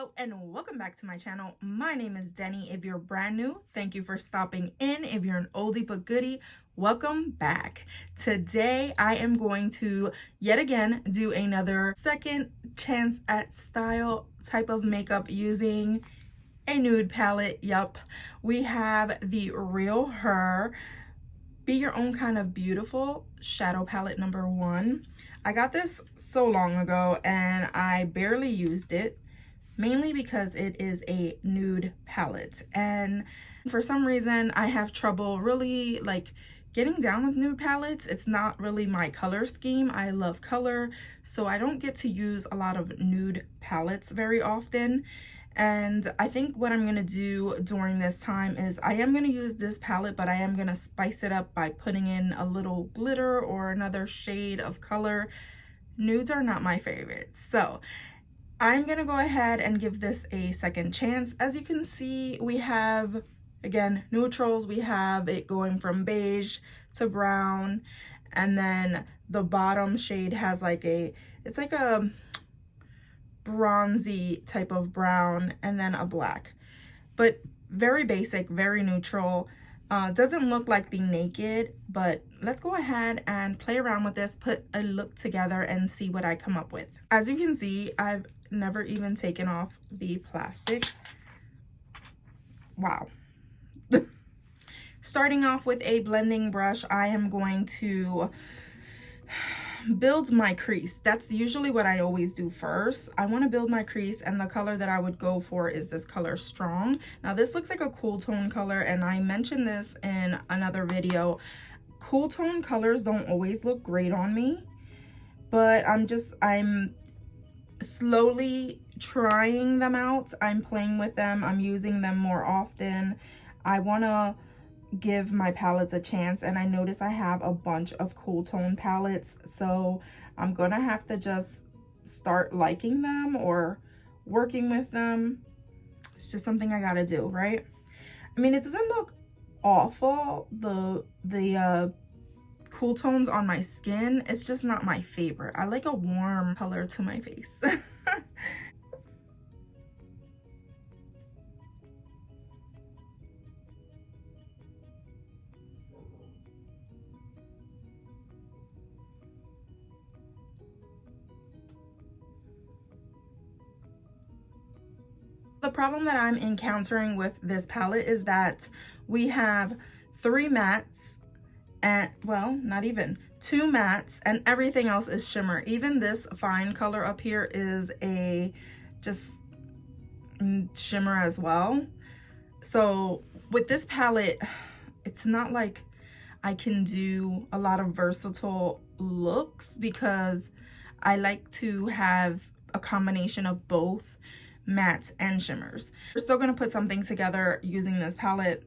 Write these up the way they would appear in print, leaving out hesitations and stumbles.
Hello and welcome back to my channel. My name is Deni. If you're brand new, thank you for stopping in. If you're an oldie but goodie, welcome back. Today I am going to yet again do another second chance at style type of makeup using a nude palette. Yup, we have the Realher Be Your Own Kind of Beautiful shadow palette number 1. I got this so long ago and I barely used it, mainly because it is a nude palette, and for some reason I have trouble really getting down with nude palettes. It's not really my color scheme. I love color, so I don't get to use a lot of nude palettes very often. And I think what I'm gonna do during this time is I am gonna use this palette, but I am gonna spice it up by putting in a little glitter or another shade of color. Nudes are not my favorite, so I'm gonna go ahead and give this a second chance. As you can see, we have, again, neutrals. We have it going from beige to brown, and then the bottom shade has it's like a bronzy type of brown, and then a black, but very basic, very neutral. Doesn't look like the Naked, but let's go ahead and play around with this, put a look together and see what I come up with. As you can see, I've never even taken off the plastic. Wow. Starting off with a blending brush, I am going to build my crease. That's usually what I always do first. I want to build my crease, and the color that I would go for is this color Strong. Now this looks like a cool tone color, and I mentioned this in another video. Cool tone colors don't always look great on me, but I'm slowly trying them out. I'm playing with them. I'm using them more often. I want to give my palettes a chance, and I notice I have a bunch of cool tone palettes, so I'm gonna have to just start liking them or working with them. It's just something I gotta do, right? I mean, it doesn't look awful, the cool tones on my skin. It's just not my favorite. I like a warm color to my face. The problem that I'm encountering with this palette is that we have 3 mattes, and well, not even 2 mattes, and everything else is shimmer. Even this fine color up here is a just shimmer as well. So with this palette, it's not like I can do a lot of versatile looks, because I like to have a combination of both mattes and shimmers. We're still going to put something together using this palette.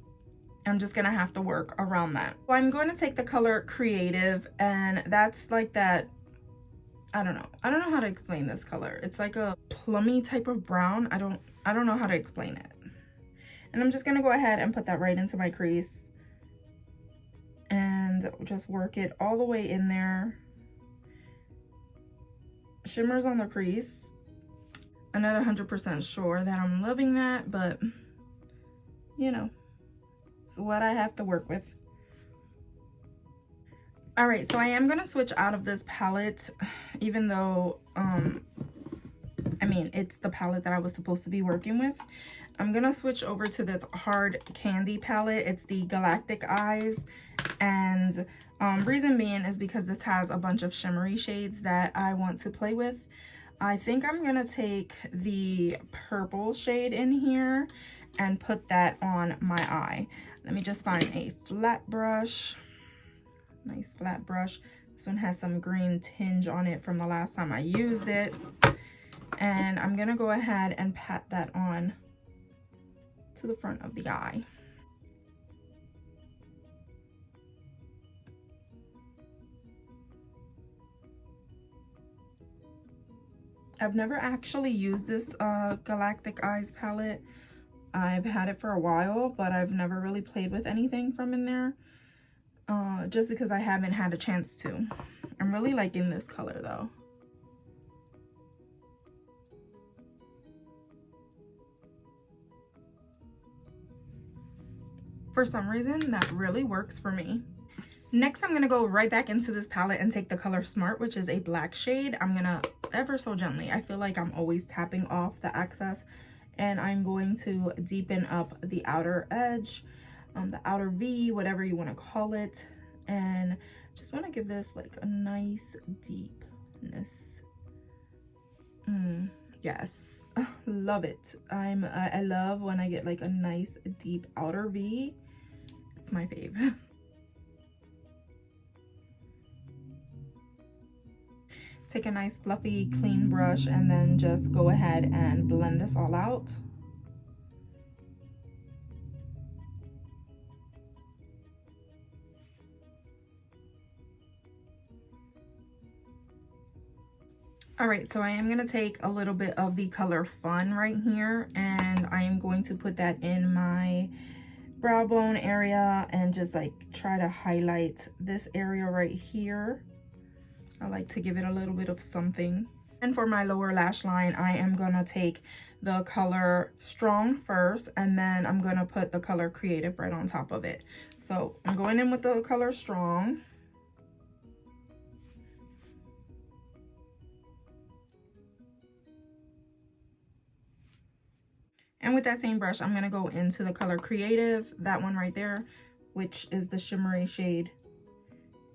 I'm just going to have to work around that. So I'm going to take the color Creative, and that's like that, I don't know how to explain this color. It's like a plummy type of brown. I don't know how to explain it. And I'm just going to go ahead and put that right into my crease and just work it all the way in there. Shimmers on the crease. I'm not 100% sure that I'm loving that, but you know, it's what I have to work with. All right, so I am gonna switch out of this palette, even though I mean, it's the palette that I was supposed to be working with. I'm gonna switch over to this Hard Candy palette. It's the Galactic Eyes, and reason being is because this has a bunch of shimmery shades that I want to play with. I think I'm gonna take the purple shade in here and put that on my eye. Let me just find a flat brush. Nice flat brush. This one has some green tinge on it from the last time I used it. And I'm gonna go ahead and pat that on to the front of the eye. I've never actually used this Galactic Eyes palette. I've had it for a while, but I've never really played with anything from in there, just because I haven't had a chance to. I'm really liking this color though. For some reason, that really works for me. Next, I'm going to go right back into this palette and take the color Smart, which is a black shade. I'm going to ever so gently, I feel like I'm always tapping off the excess, and I'm going to deepen up the outer edge, the outer V, whatever you want to call it, and just want to give this like a nice deepness. Yes, love it. I love when I get like a nice deep outer V. It's my fave. Take a nice fluffy clean brush and then just go ahead and blend this all out. All right, so I am going to take a little bit of the color Fun right here, and I am going to put that in my brow bone area and just like try to highlight this area right here. I like to give it a little bit of something. And for my lower lash line, I am gonna take the color Strong first, and then I'm gonna put the color Creative right on top of it. So I'm going in with the color Strong. And with that same brush, I'm gonna go into the color Creative, that one right there, which is the shimmery shade,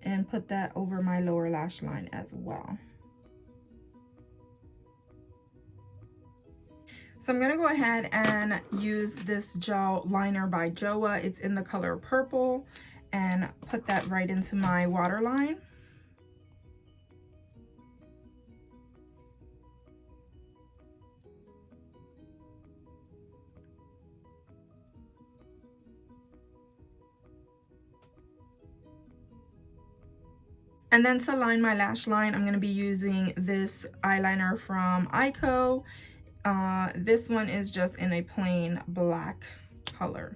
and put that over my lower lash line as well. So I'm gonna go ahead and use this gel liner by Joa. It's in the color Purple, and put that right into my waterline. And then to line my lash line, I'm going to be using this eyeliner from Ico. This one is just in a plain black color,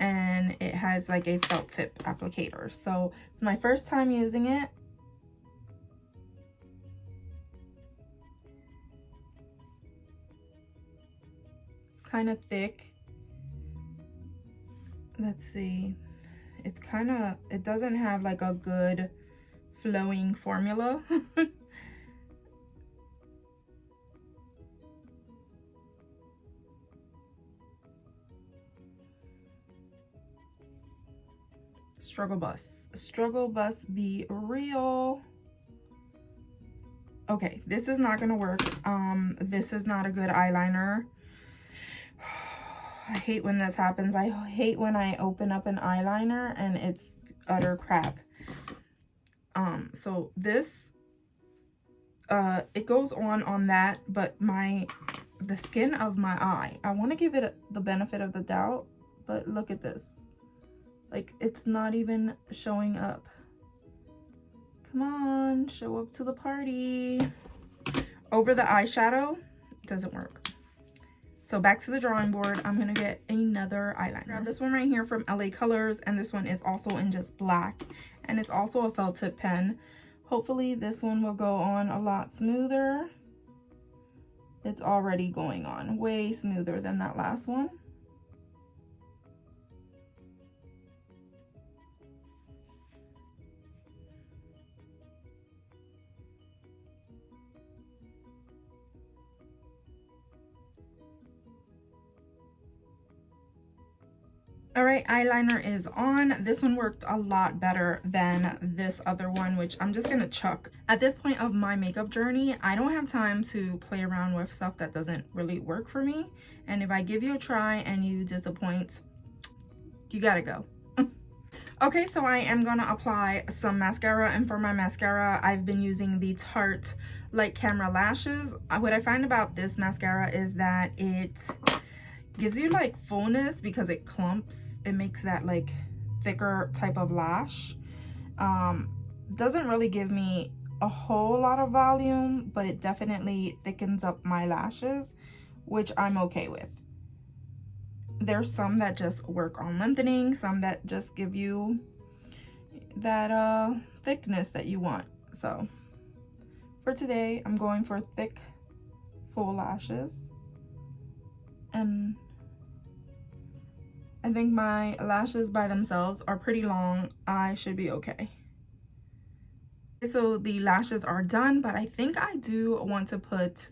and it has like a felt tip applicator. So it's my first time using it. It's kind of thick. Let's see. It's kind of, it doesn't have like a good flowing formula. Struggle bus be real. Okay, this is not gonna work. This is not a good eyeliner. I hate when this happens. I hate when I open up an eyeliner and it's utter crap. So this, it goes on that, but the skin of my eye, I want to give it the benefit of the doubt, but look at this. Like, it's not even showing up. Come on, show up to the party. Over the eyeshadow, it doesn't work. So back to the drawing board, I'm going to get another eyeliner. Grab this one right here from LA Colors, and this one is also in just black, and it's also a felt tip pen. Hopefully this one will go on a lot smoother. It's already going on way smoother than that last one. All right, eyeliner is on. This one worked a lot better than this other one, which I'm just gonna chuck. At this point of my makeup journey, I don't have time to play around with stuff that doesn't really work for me. And if I give you a try and you disappoint, you gotta go. Okay, so I am gonna apply some mascara, and for my mascara, I've been using the Tarte Light Camera Lashes. What I find about this mascara is that it gives you like fullness because it clumps. It makes that like thicker type of lash. Doesn't really give me a whole lot of volume, but it definitely thickens up my lashes, which I'm okay with. There's some that just work on lengthening, some that just give you that thickness that you want. So for today, I'm going for thick, full lashes. And I think my lashes by themselves are pretty long. I should be okay. So the lashes are done, but I think I do want to put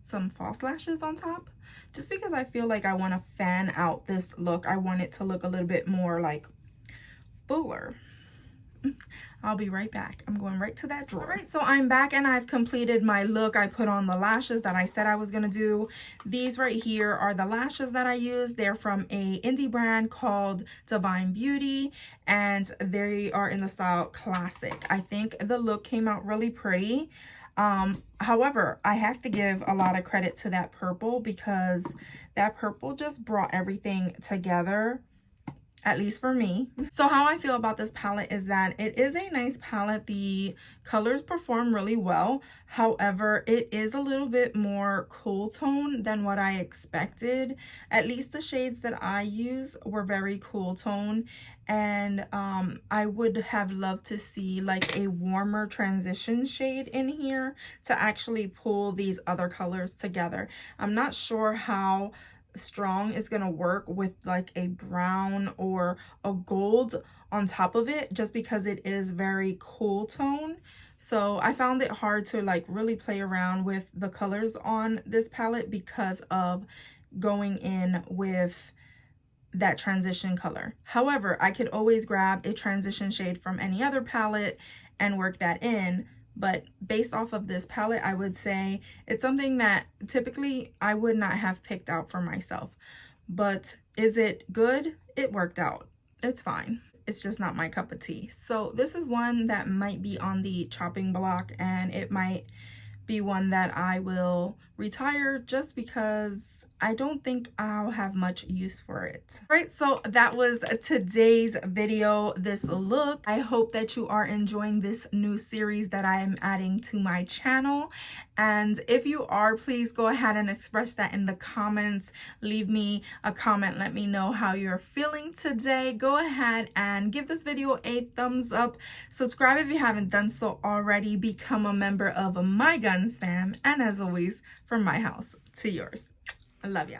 some false lashes on top, just because I feel like I want to fan out this look. I want it to look a little bit more like fuller. I'll be right back. I'm going right to that drawer. All right, so I'm back and I've completed my look. I put on the lashes that I said I was gonna do. These right here are the lashes that I use. They're from a indie brand called Divine Beauty, and they are in the style Classic. I think the look came out really pretty. However, I have to give a lot of credit to that purple, because that purple just brought everything together, at least for me. So how I feel about this palette is that it is a nice palette. The colors perform really well. However, it is a little bit more cool tone than what I expected. At least the shades that I use were very cool tone, and I would have loved to see like a warmer transition shade in here to actually pull these other colors together. I'm not sure how strong is gonna work with like a brown or a gold on top of it, just because it is very cool tone. So I found it hard to like really play around with the colors on this palette because of going in with that transition color. However, I could always grab a transition shade from any other palette and work that in. But based off of this palette, I would say it's something that typically I would not have picked out for myself. But is it good? It worked out. It's fine. It's just not my cup of tea. So this is one that might be on the chopping block, and it might be one that I will retire just because I don't think I'll have much use for it. All right, so that was today's video, this look. I hope that you are enjoying this new series that I am adding to my channel. And if you are, please go ahead and express that in the comments. Leave me a comment. Let me know how you're feeling today. Go ahead and give this video a thumbs up. Subscribe if you haven't done so already. Become a member of my GonzFam. And as always, from my house to yours. I love ya.